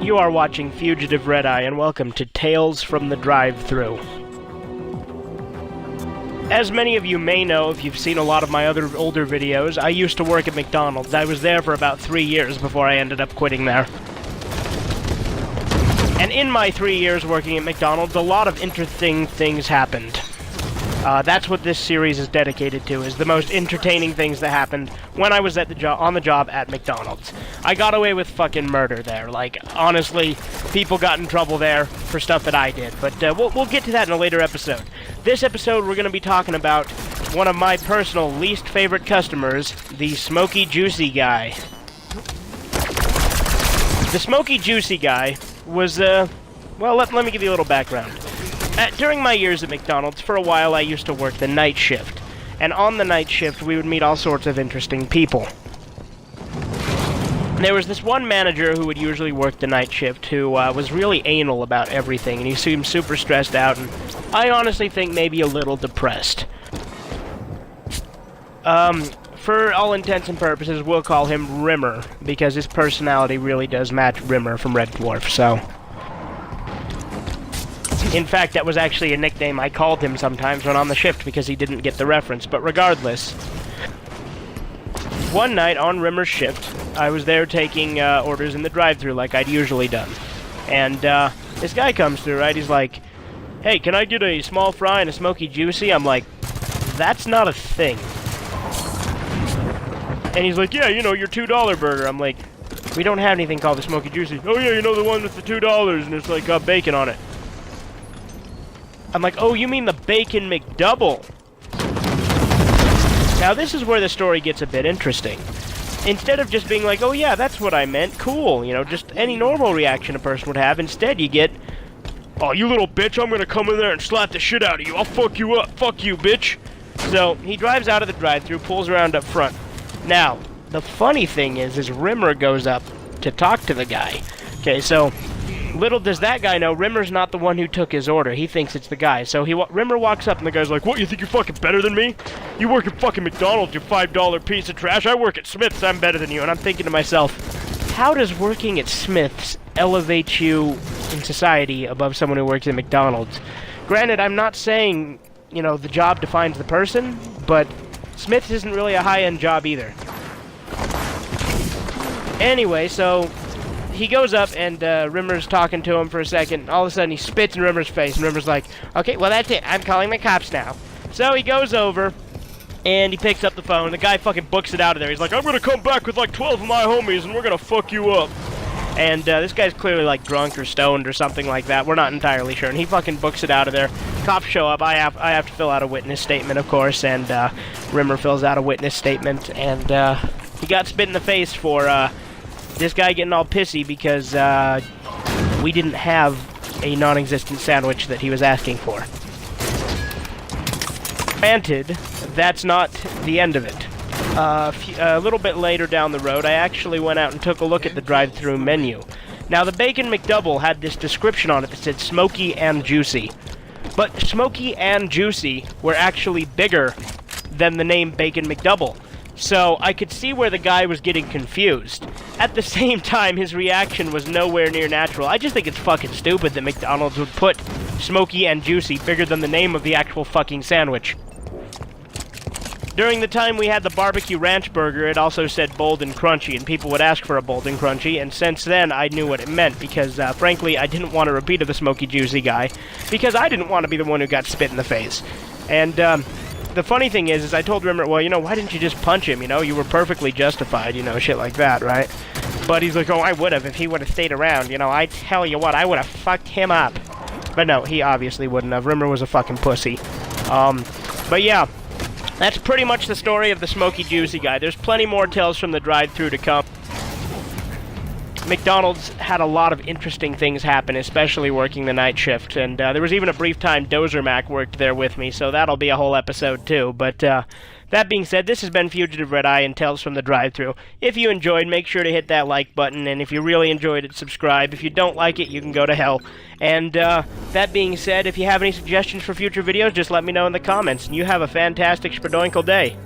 You are watching Fugitive Red-Eye, and welcome to Tales from the Drive-Thru. As many of you may know, if you've seen a lot of my other older videos, I used to work at McDonald's. I was there for about 3 years before I ended up quitting there. And in my 3 years working at McDonald's, a lot of interesting things happened. That's what this series is dedicated to, is the most entertaining things that happened when I was at on the job at McDonald's. I got away with fucking murder there. Like, honestly, people got in trouble there for stuff that I did. But we'll get to that in a later episode. This episode, we're going to be talking about one of my personal least favorite customers, the Smokey Juicy Guy. The Smokey Juicy Guy was, well, let me give you a little background. During my years at McDonald's, for a while I used to work the night shift. And on the night shift, we would meet all sorts of interesting people. There was this one manager who would usually work the night shift who was really anal about everything, and he seemed super stressed out, and I honestly think maybe a little depressed. For all intents and purposes, we'll call him Rimmer, because his personality really does match Rimmer from Red Dwarf, so... In fact, that was actually a nickname I called him sometimes when on the shift because he didn't get the reference, but regardless. One night on Rimmer's shift, I was there taking orders in the drive-thru like I'd usually done. And this guy comes through, right? He's like, "Hey, can I get a small fry and a Smokey Juicy?" I'm like, "That's not a thing." And he's like, "Yeah, you know, your $2 burger." I'm like, "We don't have anything called the Smokey Juicy." "Oh yeah, you know, the one with the $2 and it's like got bacon on it." I'm like, "Oh, you mean the Bacon McDouble?" Now, this is where the story gets a bit interesting. Instead of just being like, "Oh, yeah, that's what I meant, cool," you know, just any normal reaction a person would have, instead you get, "Oh, you little bitch, I'm gonna come in there and slap the shit out of you. I'll fuck you up. Fuck you, bitch." So, he drives out of the drive-thru, pulls around up front. Now, the funny thing is Rimmer goes up to talk to the guy. Okay, so... little does that guy know, Rimmer's not the one who took his order. He thinks it's the guy. So Rimmer walks up and the guy's like, "What, you think you're fucking better than me? You work at fucking McDonald's, you $5 piece of trash. I work at Smith's, I'm better than you." And I'm thinking to myself, how does working at Smith's elevate you in society above someone who works at McDonald's? Granted, I'm not saying, you know, the job defines the person, but Smith's isn't really a high-end job either. Anyway, so... he goes up, and Rimmer's talking to him for a second. All of a sudden, he spits in Rimmer's face, and Rimmer's like, "Okay, well, that's it. I'm calling the cops now." So he goes over, and he picks up the phone. The guy fucking books it out of there. He's like, "I'm gonna come back with like 12 of my homies, and we're gonna fuck you up." And this guy's clearly like drunk or stoned or something like that. We're not entirely sure. And he fucking books it out of there. Cops show up. I have to fill out a witness statement, of course, and Rimmer fills out a witness statement. And he got spit in the face for... this guy getting all pissy because we didn't have a non-existent sandwich that he was asking for. Granted, that's not the end of it. A little bit later down the road, I actually went out and took a look at the drive-thru menu. Now, the Bacon McDouble had this description on it that said Smoky and Juicy. But Smoky and Juicy were actually bigger than the name Bacon McDouble. So, I could see where the guy was getting confused. At the same time, his reaction was nowhere near natural. I just think it's fucking stupid that McDonald's would put Smoky and Juicy bigger than the name of the actual fucking sandwich. During the time we had the barbecue ranch burger, it also said bold and crunchy, and people would ask for a bold and crunchy, and since then, I knew what it meant, because, frankly, I didn't want a repeat of the Smokey Juicy Guy, because I didn't want to be the one who got spit in the face. And, the funny thing is I told Rimmer, "Well, you know, why didn't you just punch him? You know, you were perfectly justified, you know, shit like that, right?" But he's like, "Oh, I would have if he would have stayed around. You know, I tell you what, I would have fucked him up." But no, he obviously wouldn't have. Rimmer was a fucking pussy. But yeah, that's pretty much the story of the Smokey Juicy Guy. There's plenty more tales from the drive-thru to come. McDonald's had a lot of interesting things happen, especially working the night shift, and there was even a brief time Dozer Mac worked there with me, so that'll be a whole episode too. But that being said, this has been Fugitive Red-Eye and Tales from the Drive-Thru. If you enjoyed, make sure to hit that like button, and if you really enjoyed it, subscribe. If you don't like it, you can go to hell. And that being said, if you have any suggestions for future videos, just let me know in the comments, and you have a fantastic spadoinkle day.